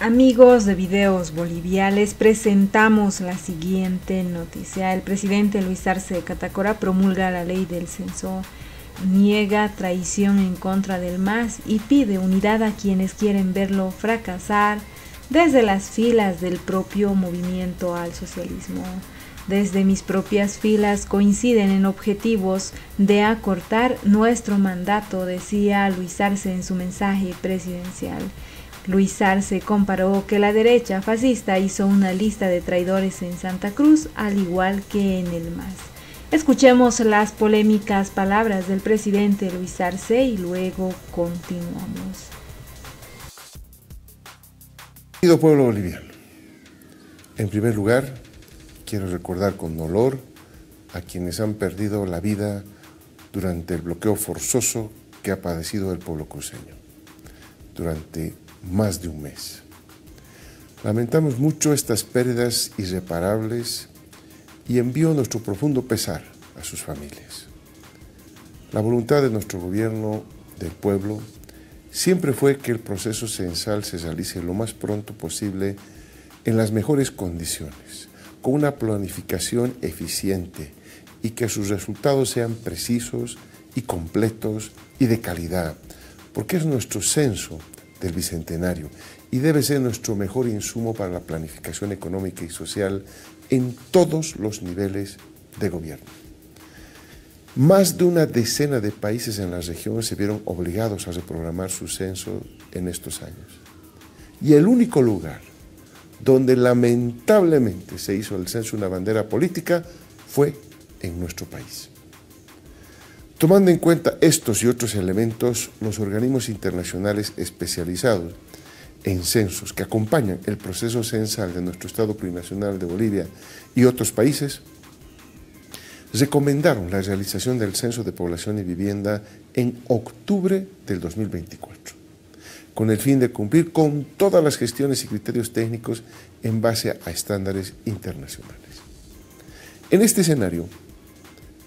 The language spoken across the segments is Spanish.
Amigos de Videos Bolivia, les presentamos la siguiente noticia. El presidente Luis Arce Catacora promulga la ley del censo, niega traición en contra del MAS y pide unidad a quienes quieren verlo fracasar desde las filas del propio movimiento al socialismo. Desde mis propias filas coinciden en objetivos de acortar nuestro mandato, decía Luis Arce en su mensaje presidencial. Luis Arce comparó que la derecha fascista hizo una lista de traidores en Santa Cruz, al igual que en el MAS. Escuchemos las polémicas palabras del presidente Luis Arce y luego continuamos. Querido pueblo boliviano, en primer lugar, quiero recordar con dolor a quienes han perdido la vida durante el bloqueo forzoso que ha padecido el pueblo cruceño durante más de un mes. Lamentamos mucho estas pérdidas irreparables y envío nuestro profundo pesar a sus familias. La voluntad de nuestro gobierno del pueblo siempre fue que el proceso censal se realice lo más pronto posible en las mejores condiciones, con una planificación eficiente y que sus resultados sean precisos y completos y de calidad, porque es nuestro censo del Bicentenario y debe ser nuestro mejor insumo para la planificación económica y social en todos los niveles de gobierno. Más de una decena de países en la región se vieron obligados a reprogramar su censo en estos años. Y el único lugar donde lamentablemente se hizo el censo una bandera política fue en nuestro país. Tomando en cuenta estos y otros elementos, los organismos internacionales especializados en censos que acompañan el proceso censal de nuestro Estado plurinacional de Bolivia y otros países, recomendaron la realización del Censo de Población y Vivienda en octubre del 2024, con el fin de cumplir con todas las gestiones y criterios técnicos en base a estándares internacionales. En este escenario,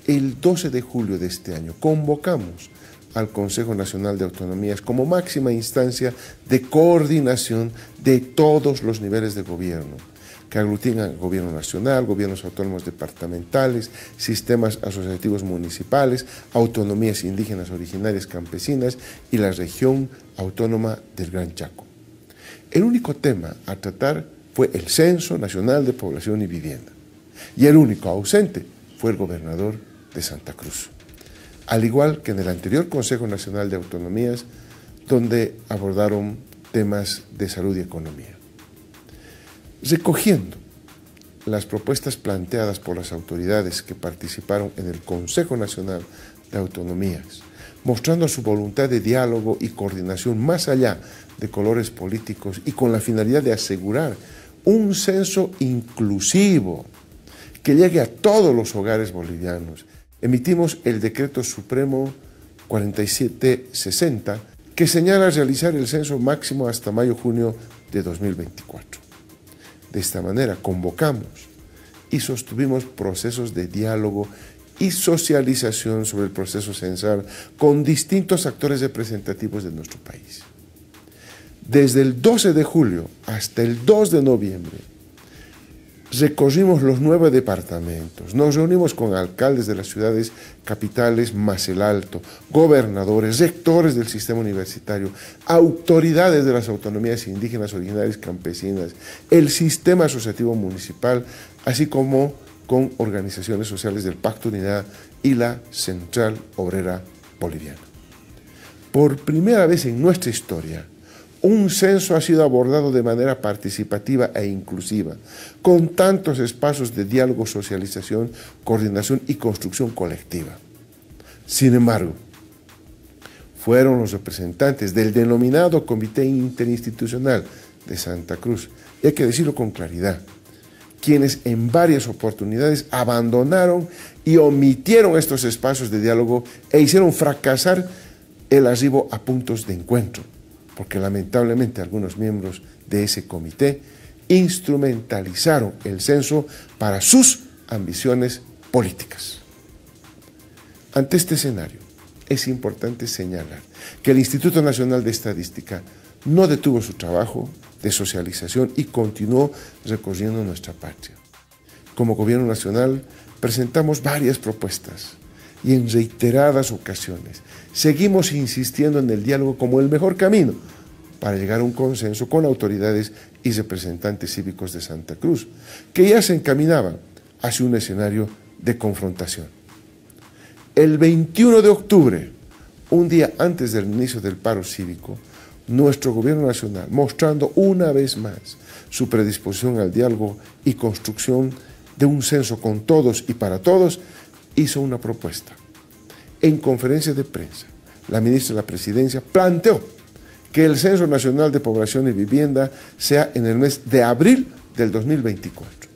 el 12 de julio de este año convocamos al Consejo Nacional de Autonomías como máxima instancia de coordinación de todos los niveles de gobierno, que aglutinan gobierno nacional, gobiernos autónomos departamentales, sistemas asociativos municipales, autonomías indígenas originarias campesinas y la región autónoma del Gran Chaco. El único tema a tratar fue el Censo Nacional de Población y Vivienda, y el único ausente fue el gobernador de Santa Cruz, al igual que en el anterior Consejo Nacional de Autonomías, donde abordaron temas de salud y economía. Recogiendo las propuestas planteadas por las autoridades que participaron en el Consejo Nacional de Autonomías, mostrando su voluntad de diálogo y coordinación más allá de colores políticos y con la finalidad de asegurar un censo inclusivo que llegue a todos los hogares bolivianos, emitimos el Decreto Supremo 4760 que señala realizar el censo máximo hasta mayo-junio de 2024. De esta manera convocamos y sostuvimos procesos de diálogo y socialización sobre el proceso censal con distintos actores representativos de nuestro país. Desde el 12 de julio hasta el 2 de noviembre, recorrimos los 9 departamentos, nos reunimos con alcaldes de las ciudades capitales más el Alto, gobernadores, rectores del sistema universitario, autoridades de las autonomías indígenas originarias campesinas, el sistema asociativo municipal, así como con organizaciones sociales del Pacto Unidad y la Central Obrera Boliviana. Por primera vez en nuestra historia, un censo ha sido abordado de manera participativa e inclusiva, con tantos espacios de diálogo, socialización, coordinación y construcción colectiva. Sin embargo, fueron los representantes del denominado Comité Interinstitucional de Santa Cruz, y hay que decirlo con claridad, quienes en varias oportunidades abandonaron y omitieron estos espacios de diálogo e hicieron fracasar el arribo a puntos de encuentro, porque lamentablemente algunos miembros de ese comité instrumentalizaron el censo para sus ambiciones políticas. Ante este escenario, es importante señalar que el Instituto Nacional de Estadística no detuvo su trabajo de socialización y continuó recorriendo nuestra patria. Como Gobierno Nacional presentamos varias propuestas y en reiteradas ocasiones seguimos insistiendo en el diálogo como el mejor camino para llegar a un consenso con autoridades y representantes cívicos de Santa Cruz, que ya se encaminaban hacia un escenario de confrontación. El 21 de octubre, un día antes del inicio del paro cívico, nuestro Gobierno Nacional, mostrando una vez más su predisposición al diálogo y construcción de un censo con todos y para todos, hizo una propuesta. En conferencia de prensa, la ministra de la Presidencia planteó que el Censo Nacional de Población y Vivienda sea en el mes de abril del 2024,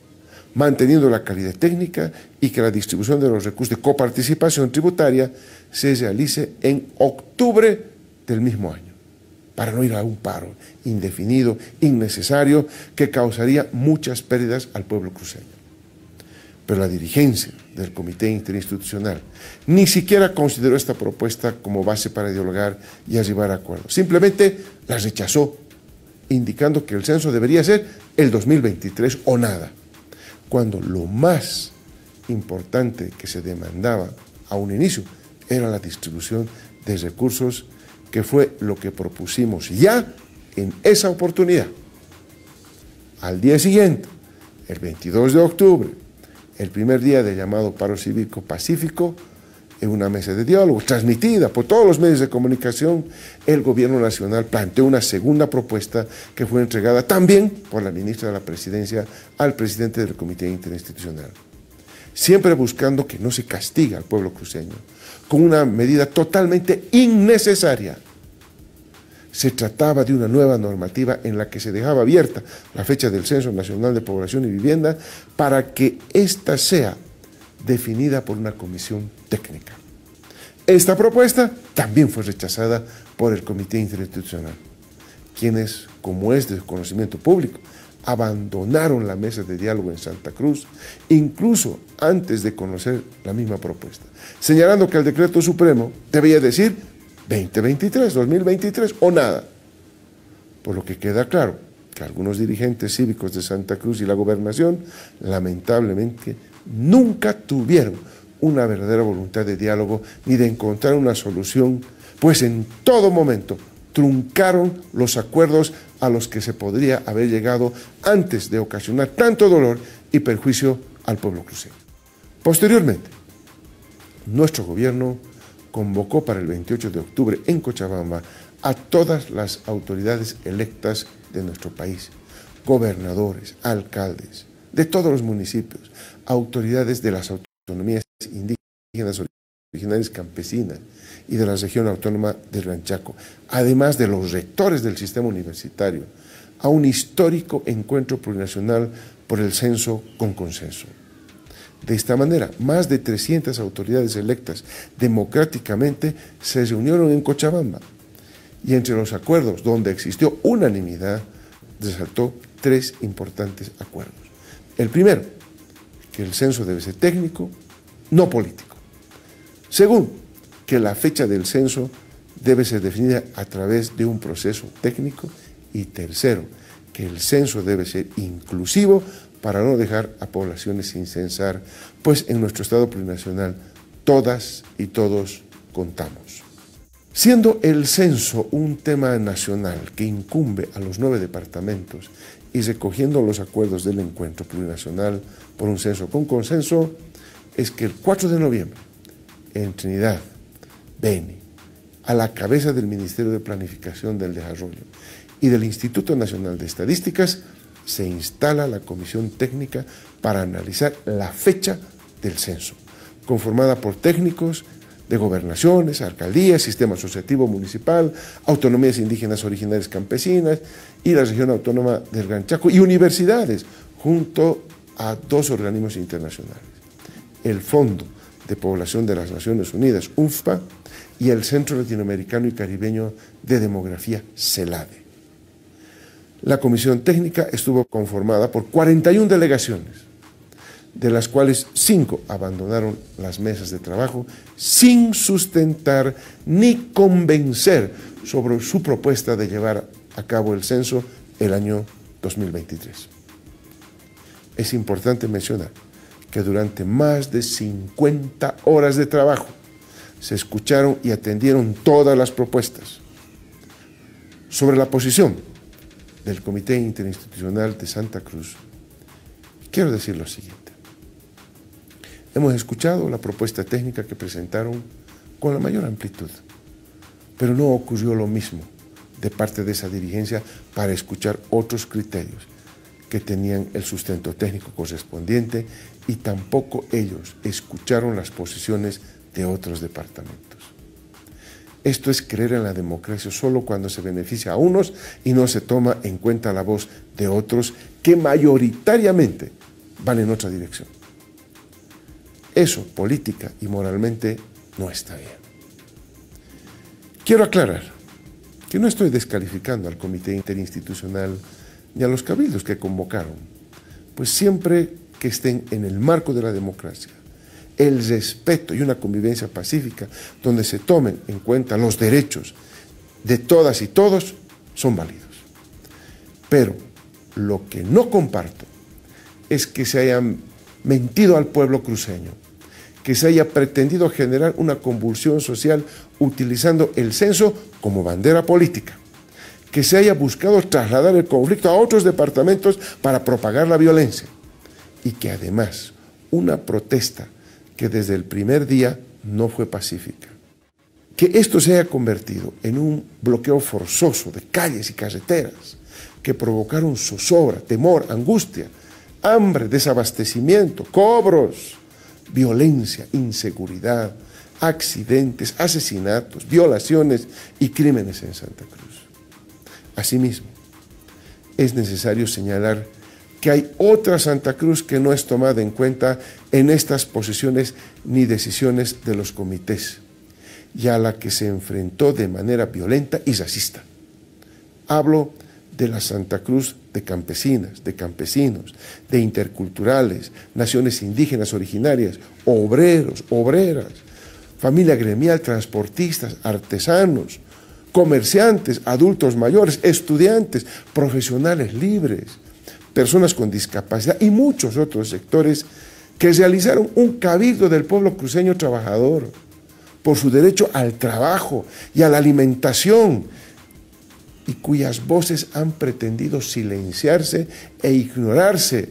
manteniendo la calidad técnica y que la distribución de los recursos de coparticipación tributaria se realice en octubre del mismo año, para no ir a un paro indefinido, innecesario, que causaría muchas pérdidas al pueblo cruceño. Pero la dirigencia del Comité Interinstitucional ni siquiera consideró esta propuesta como base para dialogar y arribar a acuerdos. Simplemente la rechazó, indicando que el censo debería ser el 2023 o nada, cuando lo más importante que se demandaba a un inicio era la distribución de recursos, que fue lo que propusimos ya en esa oportunidad. Al día siguiente, el 22 de octubre, el primer día del llamado paro cívico pacífico, en una mesa de diálogo transmitida por todos los medios de comunicación, el Gobierno Nacional planteó una segunda propuesta que fue entregada también por la ministra de la Presidencia al presidente del Comité Interinstitucional, siempre buscando que no se castigue al pueblo cruceño con una medida totalmente innecesaria. Se trataba de una nueva normativa en la que se dejaba abierta la fecha del Censo Nacional de Población y Vivienda para que ésta sea definida por una comisión técnica. Esta propuesta también fue rechazada por el Comité Interinstitucional, quienes, como es de conocimiento público, abandonaron la mesa de diálogo en Santa Cruz, incluso antes de conocer la misma propuesta, señalando que el decreto supremo debía decir 2023, 2023 o nada. Por lo que queda claro que algunos dirigentes cívicos de Santa Cruz y la gobernación lamentablemente nunca tuvieron una verdadera voluntad de diálogo ni de encontrar una solución, pues en todo momento truncaron los acuerdos a los que se podría haber llegado antes de ocasionar tanto dolor y perjuicio al pueblo cruceño. Posteriormente, nuestro gobierno convocó para el 28 de octubre en Cochabamba a todas las autoridades electas de nuestro país, gobernadores, alcaldes de todos los municipios, autoridades de las autonomías indígenas originarias campesinas y de la región autónoma del Gran Chaco, además de los rectores del sistema universitario, a un histórico encuentro plurinacional por el censo con consenso. De esta manera, más de 300 autoridades electas democráticamente se reunieron en Cochabamba y entre los acuerdos donde existió unanimidad, resaltó 3 importantes acuerdos. El primero, que el censo debe ser técnico, no político. Segundo, que la fecha del censo debe ser definida a través de un proceso técnico. Y tercero, que el censo debe ser inclusivo para no dejar a poblaciones sin censar, pues en nuestro Estado plurinacional todas y todos contamos. Siendo el censo un tema nacional que incumbe a los 9 departamentos y recogiendo los acuerdos del encuentro plurinacional por un censo con consenso, es que el 4 de noviembre, en Trinidad, Beni, a la cabeza del Ministerio de Planificación del Desarrollo y del Instituto Nacional de Estadísticas, se instala la comisión técnica para analizar la fecha del censo, conformada por técnicos de gobernaciones, alcaldías, sistema asociativo municipal, autonomías indígenas originarias campesinas y la región autónoma del Gran Chaco y universidades, junto a 2 organismos internacionales, el Fondo de Población de las Naciones Unidas, UNFPA, y el Centro Latinoamericano y Caribeño de Demografía, CELADE. La comisión técnica estuvo conformada por 41 delegaciones, de las cuales 5 abandonaron las mesas de trabajo sin sustentar ni convencer sobre su propuesta de llevar a cabo el censo el año 2023. Es importante mencionar que durante más de 50 horas de trabajo se escucharon y atendieron todas las propuestas. Sobre la posición del Comité Interinstitucional de Santa Cruz, quiero decir lo siguiente. Hemos escuchado la propuesta técnica que presentaron con la mayor amplitud, pero no ocurrió lo mismo de parte de esa dirigencia para escuchar otros criterios que tenían el sustento técnico correspondiente, y tampoco ellos escucharon las posiciones de otros departamentos. Esto es creer en la democracia solo cuando se beneficia a unos y no se toma en cuenta la voz de otros que mayoritariamente van en otra dirección. Eso, política y moralmente, no está bien. Quiero aclarar que no estoy descalificando al Comité Interinstitucional ni a los cabildos que convocaron, pues siempre que estén en el marco de la democracia, el respeto y una convivencia pacífica donde se tomen en cuenta los derechos de todas y todos, son válidos. Pero lo que no comparto es que se hayan mentido al pueblo cruceño, que se haya pretendido generar una convulsión social utilizando el censo como bandera política, que se haya buscado trasladar el conflicto a otros departamentos para propagar la violencia, y que además una protesta que desde el primer día no fue pacífica. Que esto se haya convertido en un bloqueo forzoso de calles y carreteras que provocaron zozobra, temor, angustia, hambre, desabastecimiento, cobros, violencia, inseguridad, accidentes, asesinatos, violaciones y crímenes en Santa Cruz. Asimismo, es necesario señalar que hay otra Santa Cruz que no es tomada en cuenta en estas posiciones ni decisiones de los comités, y a la que se enfrentó de manera violenta y racista. Hablo de la Santa Cruz de campesinas, de campesinos, de interculturales, naciones indígenas originarias, obreros, obreras, familia gremial, transportistas, artesanos, comerciantes, adultos mayores, estudiantes, profesionales libres, personas con discapacidad y muchos otros sectores que realizaron un cabildo del pueblo cruceño trabajador por su derecho al trabajo y a la alimentación, y cuyas voces han pretendido silenciarse e ignorarse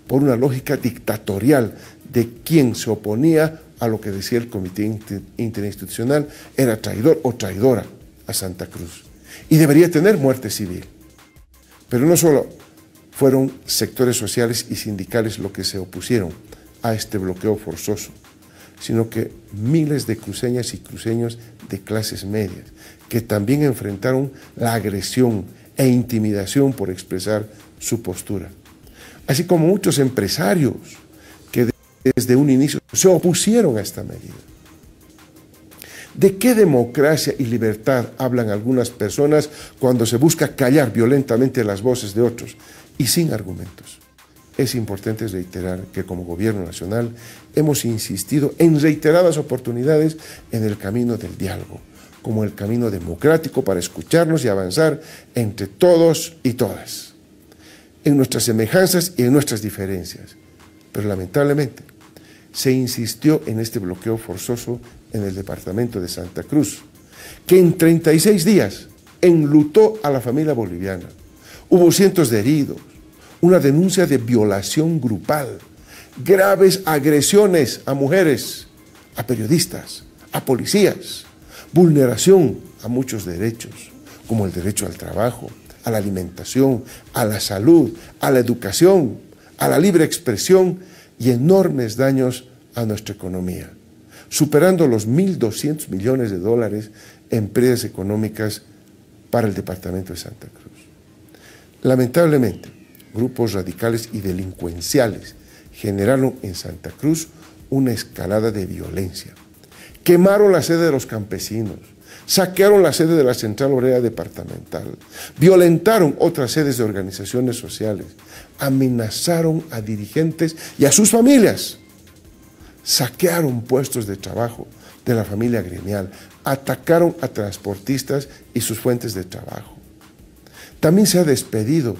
por una lógica dictatorial de quien se oponía a lo que decía el Comité Interinstitucional era traidor o traidora a Santa Cruz y debería tener muerte civil. Pero no solo fueron sectores sociales y sindicales los que se opusieron a este bloqueo forzoso, sino que miles de cruceñas y cruceños de clases medias, que también enfrentaron la agresión e intimidación por expresar su postura, así como muchos empresarios que desde un inicio se opusieron a esta medida. ¿De qué democracia y libertad hablan algunas personas cuando se busca callar violentamente las voces de otros y sin argumentos? Es importante reiterar que como Gobierno Nacional hemos insistido en reiteradas oportunidades en el camino del diálogo, como el camino democrático para escucharnos y avanzar entre todos y todas, en nuestras semejanzas y en nuestras diferencias. Pero lamentablemente se insistió en este bloqueo forzoso en el departamento de Santa Cruz, que en 36 días enlutó a la familia boliviana. Hubo cientos de heridos, una denuncia de violación grupal, graves agresiones a mujeres, a periodistas, a policías, vulneración a muchos derechos, como el derecho al trabajo, a la alimentación, a la salud, a la educación, a la libre expresión y enormes daños a nuestra economía, superando los 1.200 millones de dólares en pérdidas económicas para el departamento de Santa Cruz. Lamentablemente, grupos radicales y delincuenciales generaron en Santa Cruz una escalada de violencia. Quemaron la sede de los campesinos, saquearon la sede de la Central Obrera Departamental, violentaron otras sedes de organizaciones sociales, amenazaron a dirigentes y a sus familias, saquearon puestos de trabajo de la familia gremial, atacaron a transportistas y sus fuentes de trabajo. También se ha despedido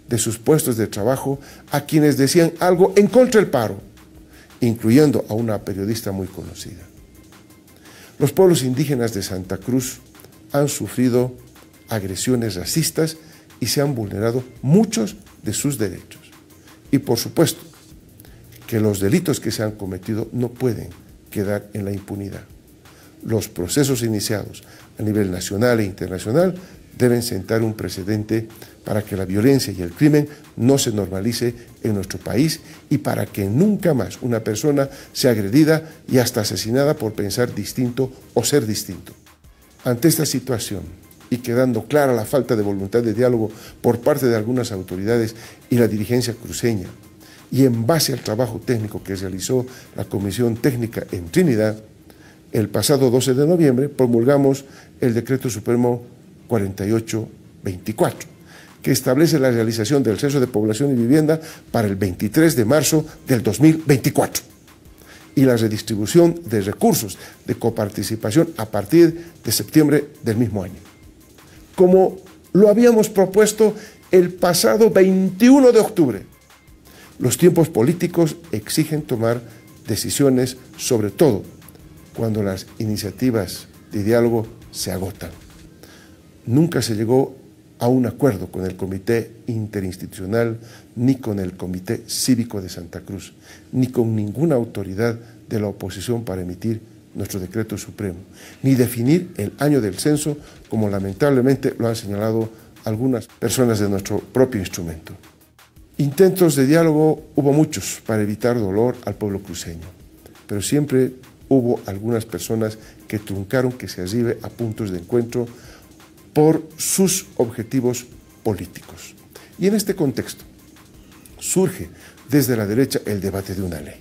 de sus puestos de trabajo a quienes decían algo en contra del paro, incluyendo a una periodista muy conocida. Los pueblos indígenas de Santa Cruz han sufrido agresiones racistas y se han vulnerado muchos de sus derechos. Y por supuesto que los delitos que se han cometido no pueden quedar en la impunidad. Los procesos iniciados a nivel nacional e internacional deben sentar un precedente para que la violencia y el crimen no se normalice en nuestro país y para que nunca más una persona sea agredida y hasta asesinada por pensar distinto o ser distinto. Ante esta situación y quedando clara la falta de voluntad de diálogo por parte de algunas autoridades y la dirigencia cruceña, y en base al trabajo técnico que realizó la Comisión Técnica en Trinidad, el pasado 12 de noviembre promulgamos el Decreto Supremo 4824, que establece la realización del Censo de Población y Vivienda para el 23 de marzo del 2024 y la redistribución de recursos de coparticipación a partir de septiembre del mismo año, como lo habíamos propuesto el pasado 21 de octubre. Los tiempos políticos exigen tomar decisiones, sobre todo cuando las iniciativas de diálogo se agotan. Nunca se llegó a un acuerdo con el Comité Interinstitucional, ni con el Comité Cívico de Santa Cruz, ni con ninguna autoridad de la oposición para emitir nuestro decreto supremo, ni definir el año del censo, como lamentablemente lo han señalado algunas personas de nuestro propio instrumento. Intentos de diálogo hubo muchos para evitar dolor al pueblo cruceño, pero siempre hubo algunas personas que truncaron que se arribe a puntos de encuentro por sus objetivos políticos. Y en este contexto surge desde la derecha el debate de una ley.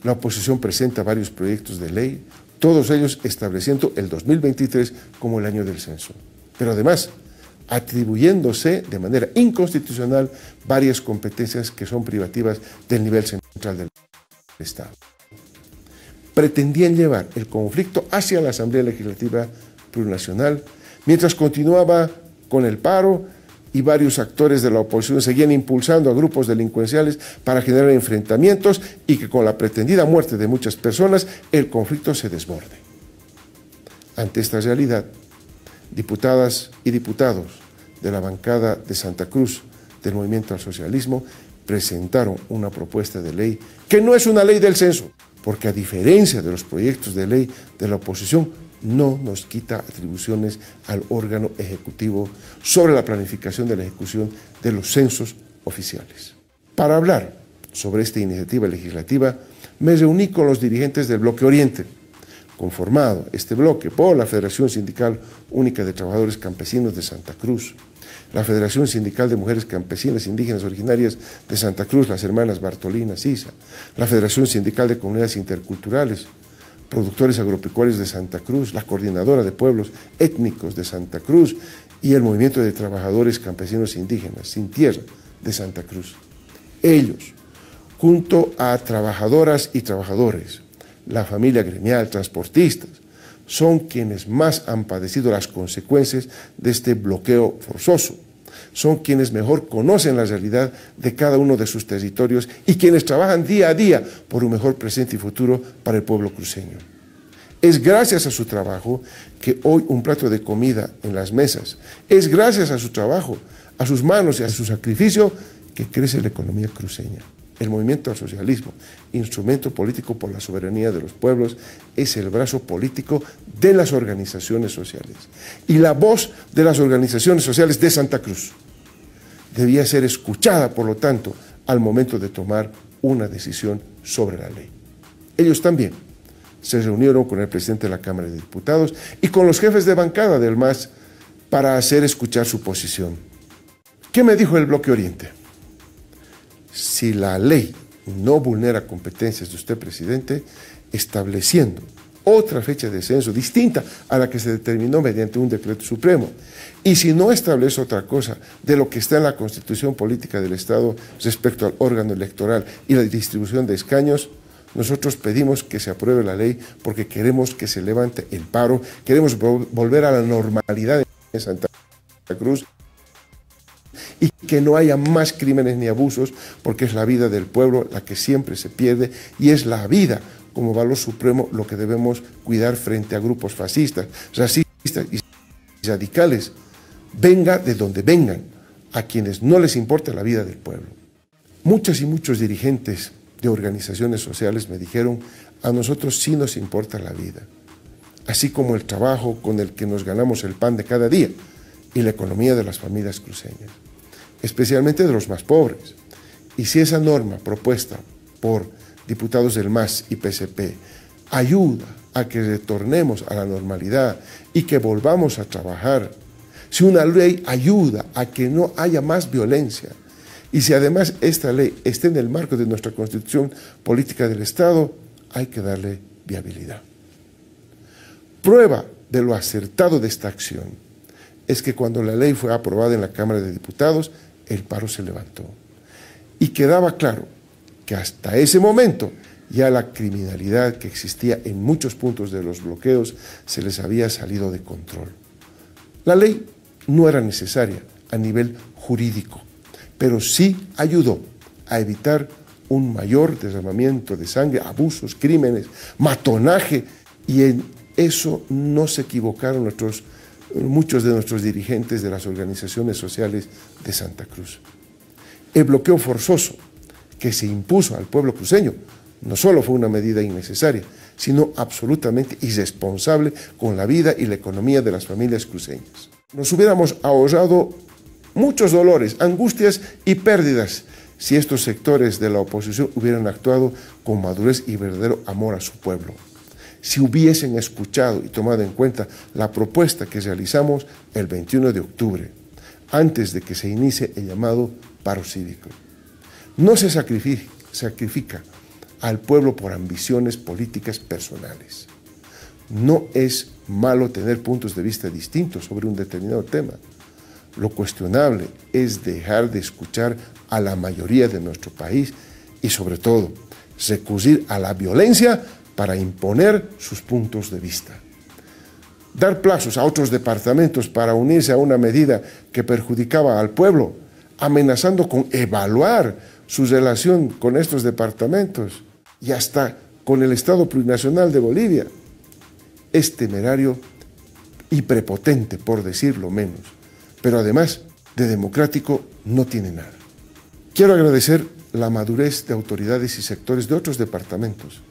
La oposición presenta varios proyectos de ley, todos ellos estableciendo el 2023 como el año del censo, pero además atribuyéndose de manera inconstitucional varias competencias que son privativas del nivel central del Estado. Pretendían llevar el conflicto hacia la Asamblea Legislativa Plurinacional, mientras continuaba con el paro y varios actores de la oposición seguían impulsando a grupos delincuenciales para generar enfrentamientos y que con la pretendida muerte de muchas personas el conflicto se desborde. Ante esta realidad, diputadas y diputados de la bancada de Santa Cruz del Movimiento al Socialismo presentaron una propuesta de ley que no es una ley del censo, porque a diferencia de los proyectos de ley de la oposición, no nos quita atribuciones al órgano ejecutivo sobre la planificación de la ejecución de los censos oficiales. Para hablar sobre esta iniciativa legislativa, me reuní con los dirigentes del Bloque Oriente, conformado este bloque por la Federación Sindical Única de Trabajadores Campesinos de Santa Cruz, la Federación Sindical de Mujeres Campesinas Indígenas Originarias de Santa Cruz, las hermanas Bartolina Sisa, la Federación Sindical de Comunidades Interculturales, Productores Agropecuarios de Santa Cruz, la Coordinadora de Pueblos Étnicos de Santa Cruz y el Movimiento de Trabajadores Campesinos Indígenas Sin Tierra de Santa Cruz. Ellos, junto a trabajadoras y trabajadores, la familia gremial, transportistas, son quienes más han padecido las consecuencias de este bloqueo forzoso. Son quienes mejor conocen la realidad de cada uno de sus territorios y quienes trabajan día a día por un mejor presente y futuro para el pueblo cruceño. Es gracias a su trabajo que hoy un plato de comida en las mesas, es gracias a su trabajo, a sus manos y a su sacrificio que crece la economía cruceña. El movimiento al socialismo, instrumento político por la soberanía de los pueblos, es el brazo político de las organizaciones sociales y la voz de las organizaciones sociales de Santa Cruz. Debía ser escuchada, por lo tanto, al momento de tomar una decisión sobre la ley. Ellos también se reunieron con el presidente de la Cámara de Diputados y con los jefes de bancada del MAS para hacer escuchar su posición. ¿Qué me dijo el Bloque Oriente? Si la ley no vulnera competencias de usted, presidente, estableciendo otra fecha de censo distinta a la que se determinó mediante un decreto supremo, y si no establece otra cosa de lo que está en la Constitución Política del Estado respecto al órgano electoral y la distribución de escaños, nosotros pedimos que se apruebe la ley porque queremos que se levante el paro, queremos volver a la normalidad en Santa Cruz y que no haya más crímenes ni abusos, porque es la vida del pueblo la que siempre se pierde y es la vida como valor supremo lo que debemos cuidar frente a grupos fascistas, racistas y radicales, venga de donde vengan, a quienes no les importa la vida del pueblo. Muchas y muchos dirigentes de organizaciones sociales me dijeron: a nosotros sí nos importa la vida, así como el trabajo con el que nos ganamos el pan de cada día y la economía de las familias cruceñas, especialmente de los más pobres. Y si esa norma propuesta por diputados del MAS y PSP ayuda a que retornemos a la normalidad y que volvamos a trabajar, si una ley ayuda a que no haya más violencia, y si además esta ley está en el marco de nuestra Constitución Política del Estado, hay que darle viabilidad. Prueba de lo acertado de esta acción es que cuando la ley fue aprobada en la Cámara de Diputados, el paro se levantó. Y quedaba claro que hasta ese momento ya la criminalidad que existía en muchos puntos de los bloqueos se les había salido de control. La ley no era necesaria a nivel jurídico, pero sí ayudó a evitar un mayor derramamiento de sangre, abusos, crímenes, matonaje, y en eso no se equivocaron muchos de nuestros dirigentes de las organizaciones sociales de Santa Cruz. El bloqueo forzoso que se impuso al pueblo cruceño no solo fue una medida innecesaria, sino absolutamente irresponsable con la vida y la economía de las familias cruceñas. Nos hubiéramos ahorrado muchos dolores, angustias y pérdidas si estos sectores de la oposición hubieran actuado con madurez y verdadero amor a su pueblo, si hubiesen escuchado y tomado en cuenta la propuesta que realizamos el 21 de octubre, antes de que se inicie el llamado paro cívico. No se sacrifica al pueblo por ambiciones políticas personales. No es malo tener puntos de vista distintos sobre un determinado tema. Lo cuestionable es dejar de escuchar a la mayoría de nuestro país y, sobre todo, recurrir a la violencia para imponer sus puntos de vista. Dar plazos a otros departamentos para unirse a una medida que perjudicaba al pueblo, amenazando con evaluar su relación con estos departamentos y hasta con el Estado plurinacional de Bolivia, es temerario y prepotente, por decirlo menos, pero además de democrático no tiene nada. Quiero agradecer la madurez de autoridades y sectores de otros departamentos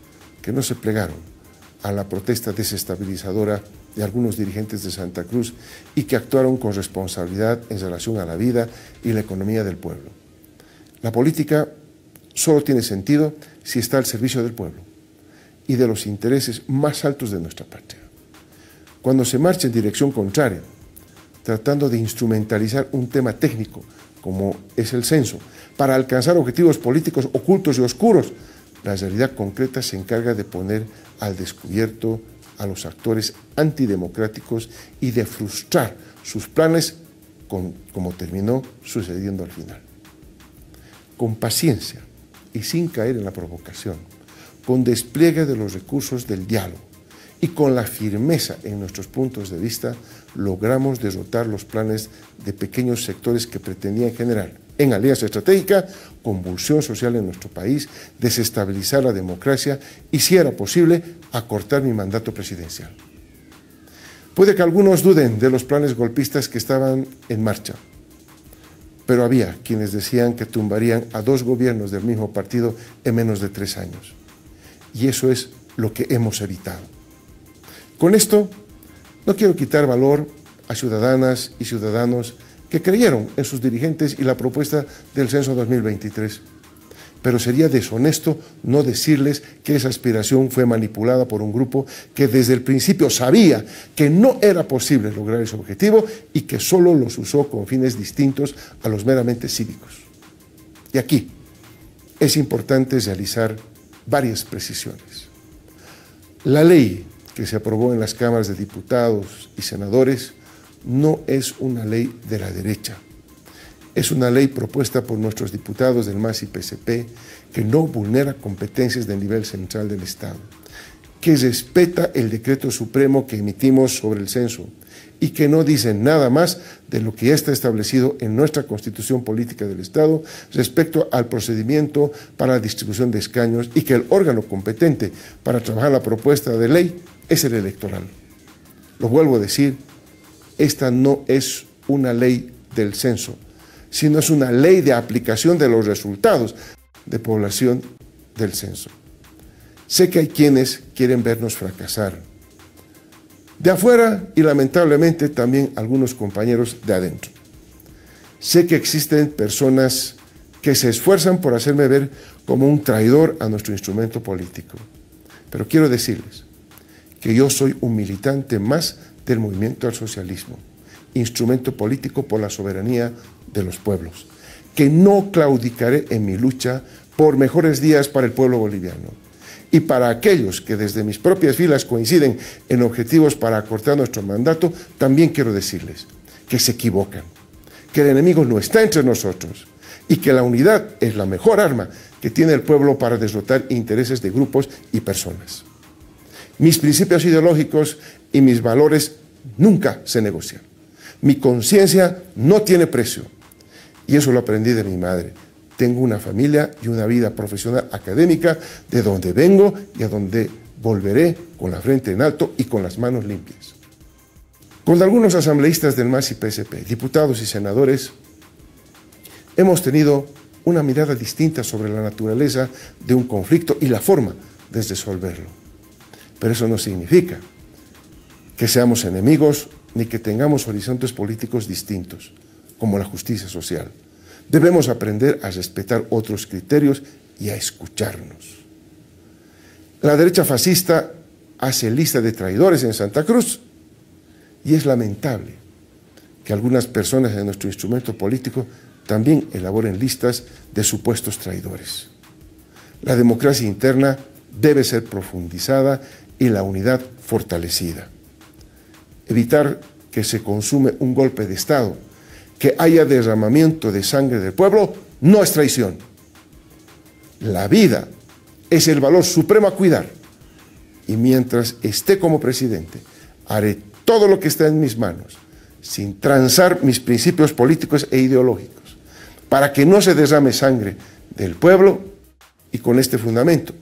que no se plegaron a la protesta desestabilizadora de algunos dirigentes de Santa Cruz y que actuaron con responsabilidad en relación a la vida y la economía del pueblo. La política solo tiene sentido si está al servicio del pueblo y de los intereses más altos de nuestra patria. Cuando se marcha en dirección contraria, tratando de instrumentalizar un tema técnico como es el censo, para alcanzar objetivos políticos ocultos y oscuros, la realidad concreta se encarga de poner al descubierto a los actores antidemocráticos y de frustrar sus planes como terminó sucediendo al final. Con paciencia y sin caer en la provocación, con despliegue de los recursos del diálogo y con la firmeza en nuestros puntos de vista, logramos derrotar los planes de pequeños sectores que pretendían generar, en alianza estratégica, convulsión social en nuestro país, desestabilizar la democracia y, si era posible, acortar mi mandato presidencial. Puede que algunos duden de los planes golpistas que estaban en marcha, pero había quienes decían que tumbarían a 2 gobiernos del mismo partido en menos de 3 años. Y eso es lo que hemos evitado. Con esto, no quiero quitar valor a ciudadanas y ciudadanos que creyeron en sus dirigentes y la propuesta del censo 2023. Pero sería deshonesto no decirles que esa aspiración fue manipulada por un grupo que desde el principio sabía que no era posible lograr ese objetivo y que solo los usó con fines distintos a los meramente cívicos. Y aquí es importante realizar varias precisiones. La ley que se aprobó en las cámaras de diputados y senadores no es una ley de la derecha. Es una ley propuesta por nuestros diputados del MAS y PSP que no vulnera competencias del nivel central del Estado, que respeta el decreto supremo que emitimos sobre el censo y que no dicen nada más de lo que ya está establecido en nuestra Constitución Política del Estado respecto al procedimiento para la distribución de escaños y que el órgano competente para trabajar la propuesta de ley es el electoral. Lo vuelvo a decir, esta no es una ley del censo, sino es una ley de aplicación de los resultados de población del censo. Sé que hay quienes quieren vernos fracasar, de afuera y lamentablemente también algunos compañeros de adentro. Sé que existen personas que se esfuerzan por hacerme ver como un traidor a nuestro instrumento político, pero quiero decirles que yo soy un militante más del movimiento al socialismo, instrumento político por la soberanía de los pueblos, que no claudicaré en mi lucha por mejores días para el pueblo boliviano. Y para aquellos que desde mis propias filas coinciden en objetivos para acortar nuestro mandato, también quiero decirles que se equivocan, que el enemigo no está entre nosotros y que la unidad es la mejor arma que tiene el pueblo para derrotar intereses de grupos y personas. Mis principios ideológicos y mis valores nunca se negocian. Mi conciencia no tiene precio. Y eso lo aprendí de mi madre. Tengo una familia y una vida profesional académica de donde vengo y a donde volveré con la frente en alto y con las manos limpias. Con algunos asambleístas del MAS y PSP, diputados y senadores, hemos tenido una mirada distinta sobre la naturaleza de un conflicto y la forma de resolverlo. Pero eso no significa que seamos enemigos ni que tengamos horizontes políticos distintos, como la justicia social. Debemos aprender a respetar otros criterios y a escucharnos. La derecha fascista hace lista de traidores en Santa Cruz y es lamentable que algunas personas en nuestro instrumento político también elaboren listas de supuestos traidores. La democracia interna debe ser profundizada y la unidad fortalecida. Evitar que se consume un golpe de Estado, que haya derramamiento de sangre del pueblo, no es traición. La vida es el valor supremo a cuidar. Y mientras esté como presidente, haré todo lo que está en mis manos, sin transar mis principios políticos e ideológicos, para que no se derrame sangre del pueblo, y con este fundamento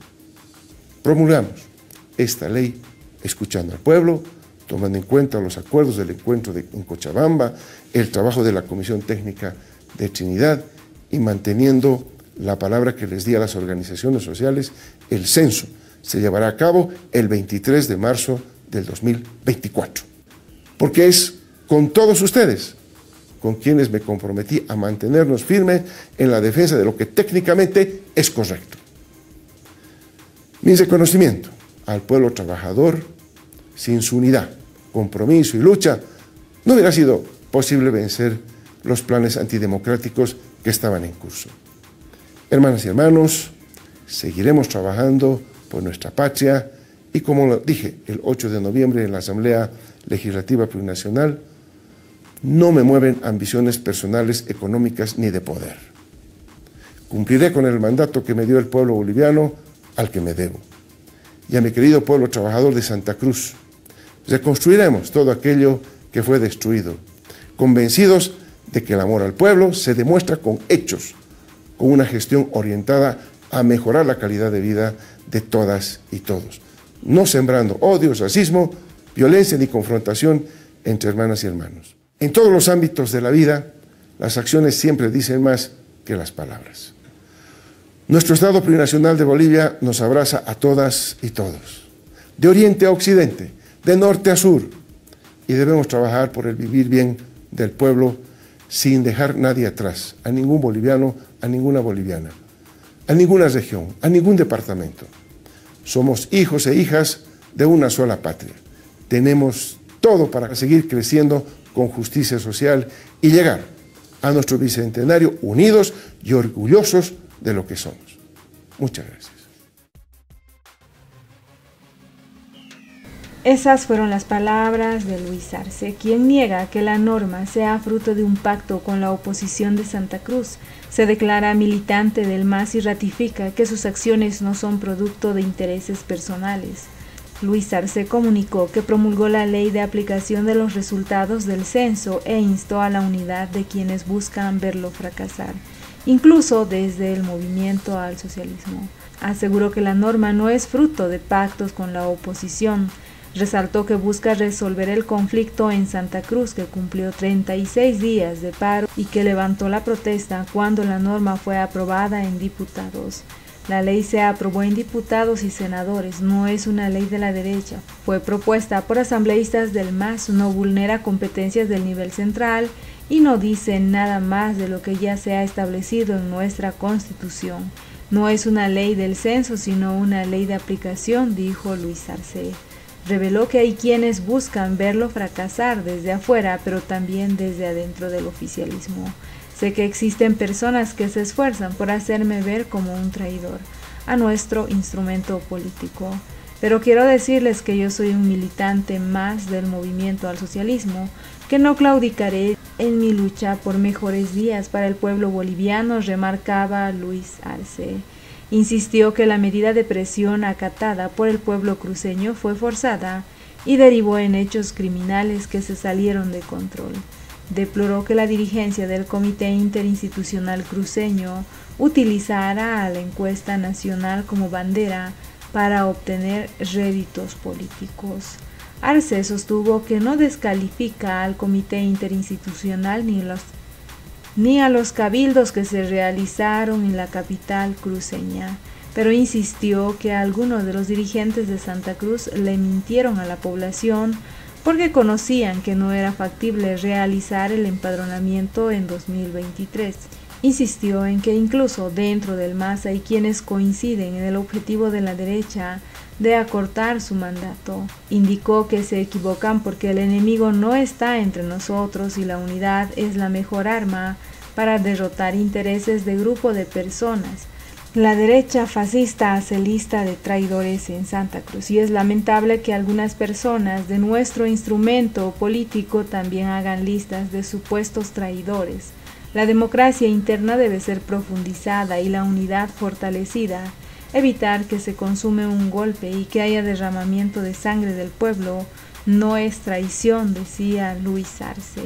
promulgamos esta ley escuchando al pueblo, tomando en cuenta los acuerdos del encuentro en Cochabamba, el trabajo de la Comisión Técnica de Trinidad y manteniendo la palabra que les di a las organizaciones sociales. El censo se llevará a cabo el 23 de marzo del 2024, porque es con todos ustedes con quienes me comprometí a mantenernos firmes en la defensa de lo que técnicamente es correcto. Mi reconocimiento al pueblo trabajador, sin su unidad, compromiso y lucha, no hubiera sido posible vencer los planes antidemocráticos que estaban en curso. Hermanas y hermanos, seguiremos trabajando por nuestra patria y, como lo dije el 8 de noviembre en la Asamblea Legislativa Plurinacional, no me mueven ambiciones personales, económicas ni de poder. Cumpliré con el mandato que me dio el pueblo boliviano, al que me debo. Y a mi querido pueblo trabajador de Santa Cruz, reconstruiremos todo aquello que fue destruido, convencidos de que el amor al pueblo se demuestra con hechos, con una gestión orientada a mejorar la calidad de vida de todas y todos, no sembrando odio, racismo, violencia ni confrontación entre hermanas y hermanos. En todos los ámbitos de la vida, las acciones siempre dicen más que las palabras. Nuestro Estado Plurinacional de Bolivia nos abraza a todas y todos, de oriente a occidente, de norte a sur, y debemos trabajar por el vivir bien del pueblo sin dejar nadie atrás, a ningún boliviano, a ninguna boliviana, a ninguna región, a ningún departamento. Somos hijos e hijas de una sola patria. Tenemos todo para seguir creciendo con justicia social y llegar a nuestro bicentenario unidos y orgullosos de lo que somos. Muchas gracias. Esas fueron las palabras de Luis Arce, quien niega que la norma sea fruto de un pacto con la oposición de Santa Cruz. Se declara militante del MAS y ratifica que sus acciones no son producto de intereses personales. Luis Arce comunicó que promulgó la ley de aplicación de los resultados del censo e instó a la unidad de quienes buscan verlo fracasar, incluso desde el movimiento al socialismo. Aseguró que la norma no es fruto de pactos con la oposición. Resaltó que busca resolver el conflicto en Santa Cruz, que cumplió 36 días de paro y que levantó la protesta cuando la norma fue aprobada en diputados. La ley se aprobó en diputados y senadores, no es una ley de la derecha. Fue propuesta por asambleístas del MAS, no vulnera competencias del nivel central y no dice nada más de lo que ya se ha establecido en nuestra Constitución. No es una ley del censo, sino una ley de aplicación, dijo Luis Arce. Reveló que hay quienes buscan verlo fracasar desde afuera, pero también desde adentro del oficialismo. Sé que existen personas que se esfuerzan por hacerme ver como un traidor a nuestro instrumento político, pero quiero decirles que yo soy un militante más del movimiento al socialismo, que no claudicaré en mi lucha por mejores días para el pueblo boliviano, remarcaba Luis Arce. Insistió que la medida de presión acatada por el pueblo cruceño fue forzada y derivó en hechos criminales que se salieron de control. Deploró que la dirigencia del Comité Interinstitucional Cruceño utilizara a la encuesta nacional como bandera para obtener réditos políticos. Arce sostuvo que no descalifica al Comité Interinstitucional ni a los cabildos que se realizaron en la capital cruceña, pero insistió que algunos de los dirigentes de Santa Cruz le mintieron a la población porque conocían que no era factible realizar el empadronamiento en 2023. Insistió en que incluso dentro del MAS hay quienes coinciden en el objetivo de la derecha de acortar su mandato. Indicó que se equivocan porque el enemigo no está entre nosotros y la unidad es la mejor arma para derrotar intereses de grupo de personas. La derecha fascista hace lista de traidores en Santa Cruz y es lamentable que algunas personas de nuestro instrumento político también hagan listas de supuestos traidores. La democracia interna debe ser profundizada y la unidad fortalecida. Evitar que se consume un golpe y que haya derramamiento de sangre del pueblo no es traición, decía Luis Arce.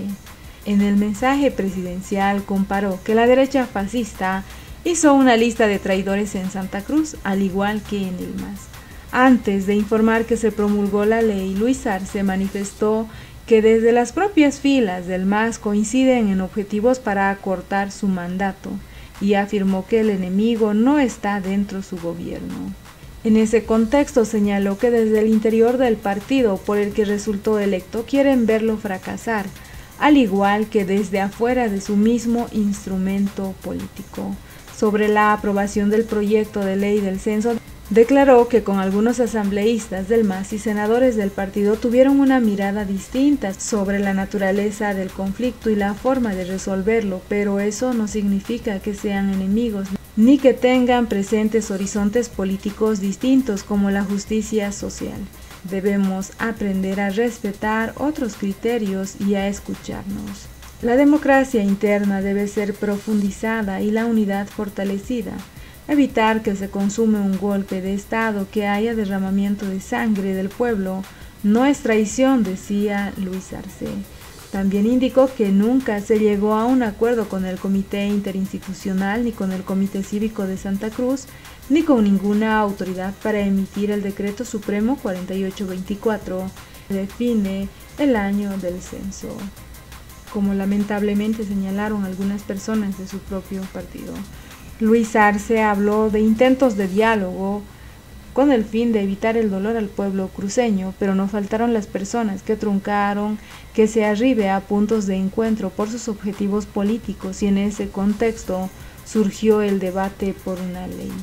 En el mensaje presidencial comparó que la derecha fascista hizo una lista de traidores en Santa Cruz, al igual que en el MAS. Antes de informar que se promulgó la ley, Luis Arce manifestó que desde las propias filas del MAS coinciden en objetivos para acortar su mandato y afirmó que el enemigo no está dentro de su gobierno. En ese contexto señaló que desde el interior del partido por el que resultó electo quieren verlo fracasar, al igual que desde afuera de su mismo instrumento político. Sobre la aprobación del proyecto de ley del censo, declaró que con algunos asambleístas del MAS y senadores del partido tuvieron una mirada distinta sobre la naturaleza del conflicto y la forma de resolverlo, pero eso no significa que sean enemigos ni que tengan presentes horizontes políticos distintos como la justicia social. Debemos aprender a respetar otros criterios y a escucharnos. La democracia interna debe ser profundizada y la unidad fortalecida. Evitar que se consume un golpe de Estado, que haya derramamiento de sangre del pueblo, no es traición, decía Luis Arce. También indicó que nunca se llegó a un acuerdo con el Comité Interinstitucional, ni con el Comité Cívico de Santa Cruz, ni con ninguna autoridad para emitir el Decreto Supremo 4824, que define el año del censo, como lamentablemente señalaron algunas personas de su propio partido. Luis Arce habló de intentos de diálogo con el fin de evitar el dolor al pueblo cruceño, pero no faltaron las personas que truncaron que se arribe a puntos de encuentro por sus objetivos políticos y en ese contexto surgió el debate por una ley.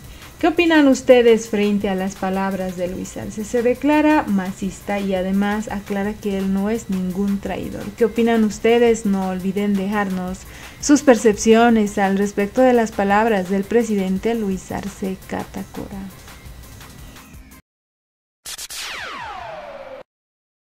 ¿Qué opinan ustedes frente a las palabras de Luis Arce? Se declara masista y además aclara que él no es ningún traidor. ¿Qué opinan ustedes? No olviden dejarnos sus percepciones al respecto de las palabras del presidente Luis Arce Catacora.